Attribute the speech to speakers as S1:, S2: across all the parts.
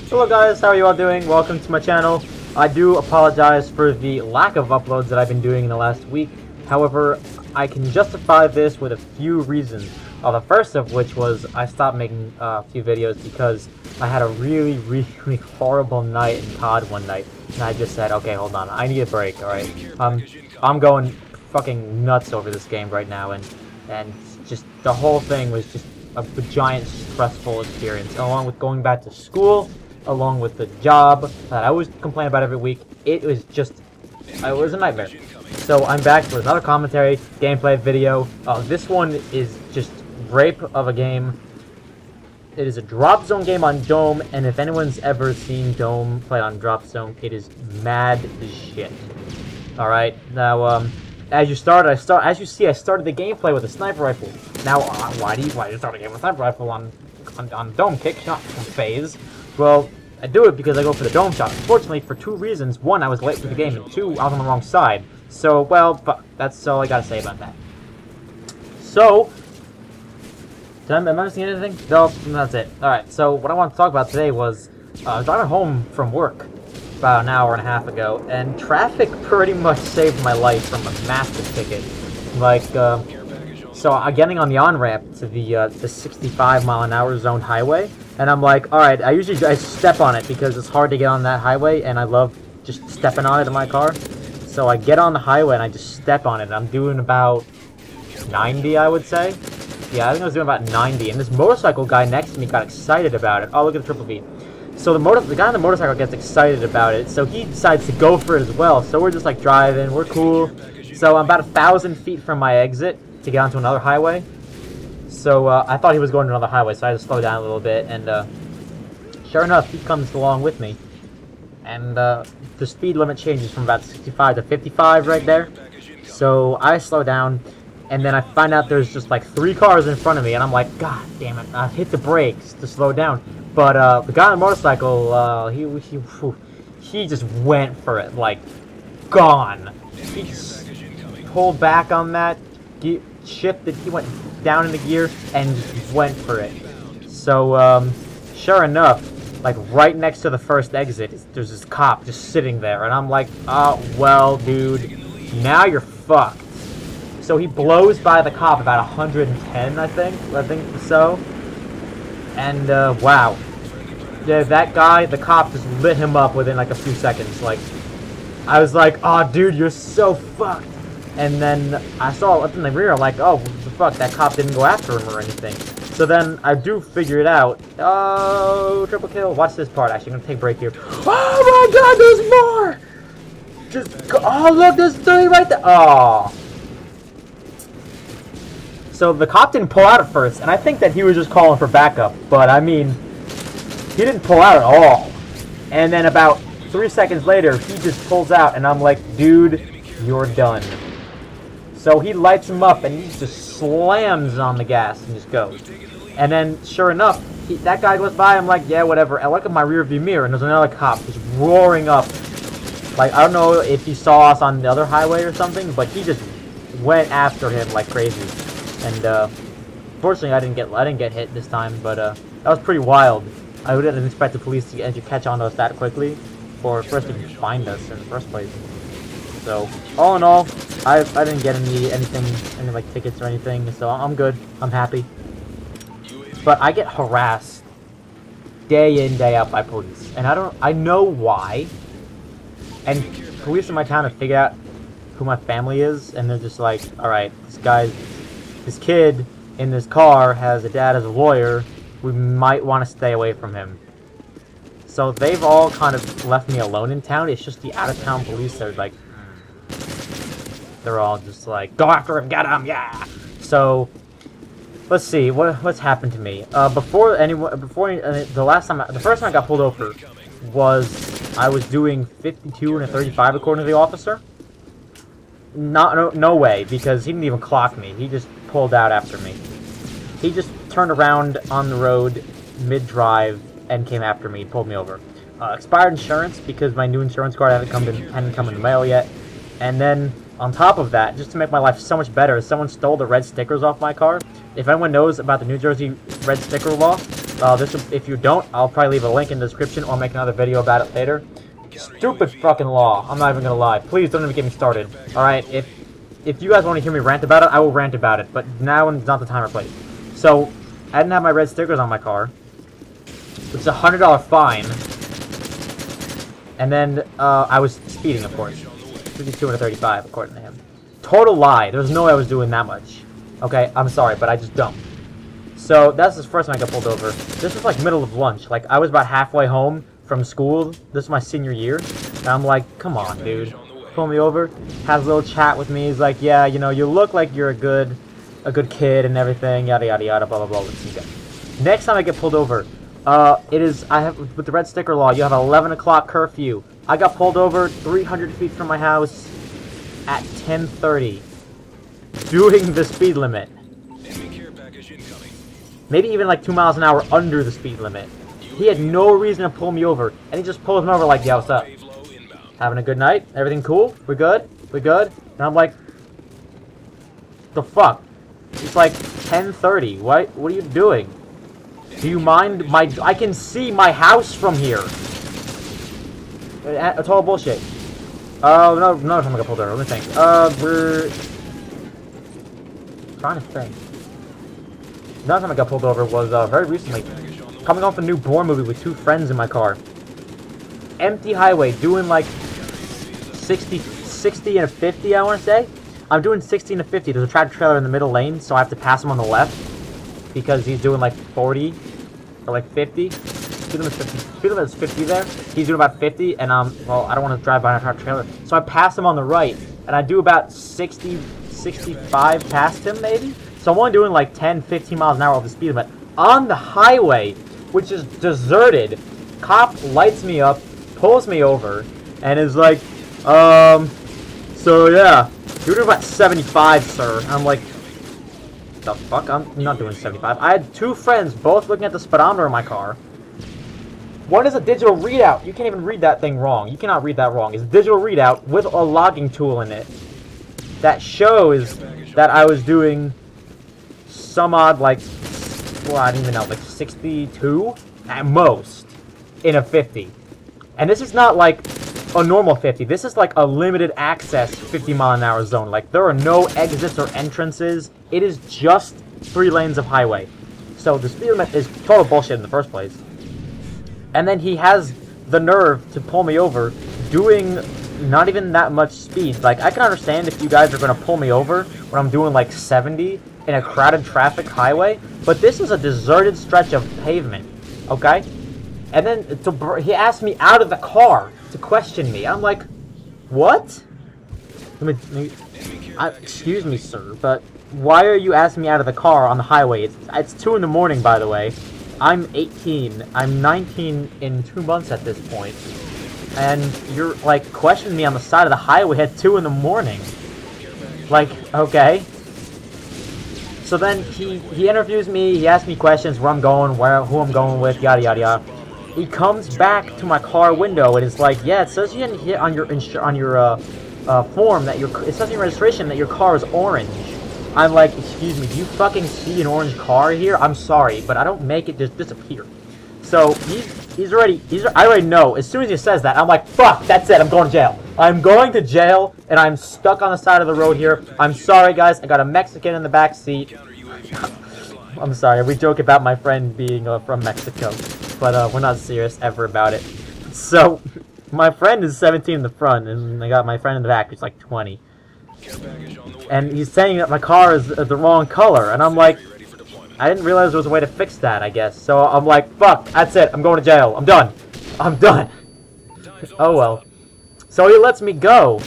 S1: Hello guys, how are you all doing? Welcome to my channel. I do apologize for the lack of uploads that I've been doing in the last week. However, I can justify this with a few reasons. The first of which was I stopped making a few videos because I had a really horrible night in COD one night. And I just said, okay, hold on, I need a break, alright? I'm going fucking nuts over this game right now, and just the whole thing was just a giant stressful experience, along with going back to school, along with the job that I always complain about every week. It was a nightmare. So I'm back with another commentary, gameplay video. This one is just rape of a game. It is a drop zone game on Dome, and if anyone's ever seen Dome play on drop zone, it is mad as shit. Alright, now, as you see, I started the gameplay with a sniper rifle. Now, why do you start a game with a sniper rifle on Dome kick, not on phase? Well, I do it because I go for the Dome shot. Unfortunately, for two reasons. One, I was late for the game, and two, I was on the wrong side. So, well, that's all I gotta say about that. So, am I missing anything? No, that's it. Alright, so what I want to talk about today was, I was driving home from work about an hour and a half ago, and traffic pretty much saved my life from a massive ticket. Like, so I'm getting on the on-ramp to the 65-mile-an-hour zone highway, and I'm like, alright, I step on it because it's hard to get on that highway, and I love just stepping on it in my car. So I get on the highway, and I just step on it, and I'm doing about 90, I would say. Yeah, I think I was doing about 90, and this motorcycle guy next to me got excited about it. Oh, look at the triple V. So the guy on the motorcycle gets excited about it, so he decides to go for it as well. So we're just like driving, we're cool. So I'm about 1,000 feet from my exit to get onto another highway. So I thought he was going to another highway, so I had to slow down a little bit, and sure enough, he comes along with me. And the speed limit changes from about 65 to 55 right there. So I slow down, and then I find out there's just like 3 cars in front of me, and I'm like, God damn it, I hit the brakes to slow down. But the guy on the motorcycle, he just went for it, like, gone. He just pulled back on that, shifted, he went down into gear, and just went for it. So, sure enough, like right next to the first exit, there's this cop just sitting there, and I'm like, oh, well, dude, now you're fucked. So he blows by the cop about 110, I think so. And, wow. Yeah, that guy, the cop just lit him up within like a few seconds. Like, I was like, oh, dude, you're so fucked. And then I saw up in the rear, like, oh, what the fuck, that cop didn't go after him or anything. So then I do figure it out. Oh, triple kill. Watch this part, actually. I'm gonna take a break here. Oh my god, there's more! Oh, look, there's 3 right there. Oh. So the cop didn't pull out at first, and I think that he was just calling for backup. But, I mean, he didn't pull out at all. And then about 3 seconds later, he just pulls out, and I'm like, dude, you're done. So he lights him up, and he just slams on the gas and just goes. And then, sure enough, that guy goes by, I'm like, yeah, whatever. I look at my rearview mirror, and there's another cop just roaring up. Like, I don't know if he saw us on the other highway or something, but he just went after him like crazy. And, fortunately, I didn't get hit this time, but, that was pretty wild. I wouldn't expect the police to catch on to us that quickly, for us to find us in the first place. So, all in all, I didn't get any like tickets or anything, so I'm good. I'm happy. But I get harassed day in, day out by police, and I know why. And police in my town have figured out who my family is, and they're just like, all right, this kid in this car has a dad as a lawyer. We might want to stay away from him. So they've all kind of left me alone in town. It's just the out-of-town police that are like, they're all just like, go after him, get him, yeah. So let's see what's happened to me. The first time I got pulled over was I was doing 52 and a 35 according to the officer. No way, because he didn't even clock me. He just pulled out after me. He just turned around on the road mid-drive and came after me, pulled me over. Expired insurance because my new insurance card hadn't come in the mail yet. And then on top of that, just to make my life so much better, someone stole the red stickers off my car. If anyone knows about the New Jersey red sticker law, If you don't, I'll probably leave a link in the description or make another video about it later. Stupid fucking law. I'm not even gonna lie. Please don't even get me started. Alright, if you guys want to hear me rant about it, I will rant about it. But now is not the time or place. So, I didn't have my red stickers on my car. Which is a $100 fine. And then, I was speeding, of course. 5235, according to him. Total lie. There's no way I was doing that much. Okay, I'm sorry, but I just don't. So, that's the first time I got pulled over. This was, like, middle of lunch. Like, I was about halfway home from school. This is my senior year. And I'm like, come on, dude. Pull me over. Has a little chat with me. He's like, yeah, you know, you look like you're a good kid and everything. Yada, yada, yada, blah, blah, blah. Let's see. Next time I get pulled over, with the red sticker law, you have an 11 o'clock curfew. I got pulled over 300 feet from my house at 10:30, doing the speed limit. Maybe even like 2 miles an hour under the speed limit. He had no reason to pull me over, and he just pulls me over like, yeah, what's up? Having a good night? Everything cool? We good? We good? And I'm like, the fuck? It's like 10:30. What are you doing? Do you mind I can see my house from here. It's all bullshit. No, another time I got pulled over. Let me think. We're trying to think. Another time I got pulled over was very recently. Coming off a new Bourne movie with 2 friends in my car. Empty highway, doing like 60 and a 50, I want to say. I'm doing 60 and a 50. There's a tractor trailer in the middle lane, so I have to pass him on the left because he's doing like 40 or like 50. Speed limit is 50 there. He's doing about 50, and well, I don't want to drive by a tractor trailer, so I pass him on the right, and I do about 60, 65 past him maybe. So I'm only doing like 10, 15 miles an hour over the speed limit on the highway, which is deserted. Cop lights me up, pulls me over, and is like, so yeah, you're doing about 75, sir. I'm like, the fuck? I'm not doing 75. I had 2 friends both looking at the speedometer in my car. One is a digital readout. You can't even read that thing wrong. You cannot read that wrong. It's a digital readout with a logging tool in it that shows that I was doing some odd, like, well, I don't even know, like 62 at most in a 50. And this is not like a normal 50. This is like a limited access 50 mile an hour zone. Like, there are no exits or entrances. It is just 3 lanes of highway. So the speed limit is total bullshit in the first place. And then he has the nerve to pull me over doing not even that much speed. Like, I can understand if you guys are going to pull me over when I'm doing like 70 in a crowded traffic highway, but this is a deserted stretch of pavement, okay? And then he asked me out of the car to question me. I'm like, what? Excuse me, sir, but why are you asking me out of the car on the highway? It's 2 in the morning, by the way. I'm 18. I'm 19 in 2 months at this point. And you're, like, questioning me on the side of the highway at 2 in the morning. Like, okay. So then he interviews me, he asks me questions, where I'm going, who I'm going with, yada yada yada. He comes back to my car window and is like, yeah, it says on your form that it says in your registration that your car is orange. I'm like, excuse me, do you fucking see an orange car here? I'm sorry, but I don't make it just disappear. So I already know. As soon as he says that, I'm like, fuck, that's it, I'm going to jail. I'm going to jail, and I'm stuck on the side of the road here. I'm sorry, guys, I got a Mexican in the back seat. I'm sorry, we joke about my friend being from Mexico, but we're not serious ever about it. So, my friend is 17 in the front, and I got my friend in the back who's like 20. And he's saying that my car is the wrong color, and I'm like, I didn't realize there was a way to fix that, I guess. So I'm like, fuck, that's it, I'm going to jail. I'm done. I'm done. Oh well. So he lets me go.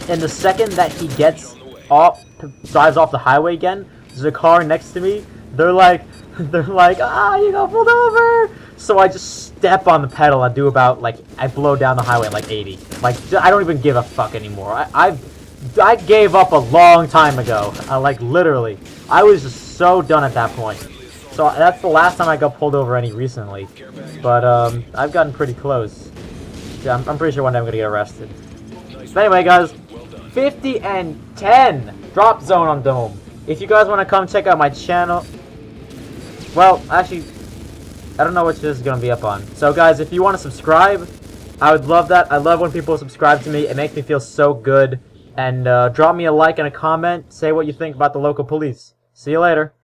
S1: And the second that he gets off, drives off the highway again, there's a car next to me. They're like, ah, you got pulled over. So I just step on the pedal and do about, like, I blow down the highway at like 80. Like, I don't even give a fuck anymore. I gave up a long time ago. Like, literally. I was just so done at that point. So that's the last time I got pulled over any recently. But, I've gotten pretty close. Yeah, I'm pretty sure one day I'm gonna get arrested. So anyway, guys, 50 and 10 drop zone on Dome. If you guys want to come check out my channel, well, actually, I don't know which this is going to be up on. So guys, if you want to subscribe, I would love that. I love when people subscribe to me. It makes me feel so good. And drop me a like and a comment. Say what you think about the local police. See you later.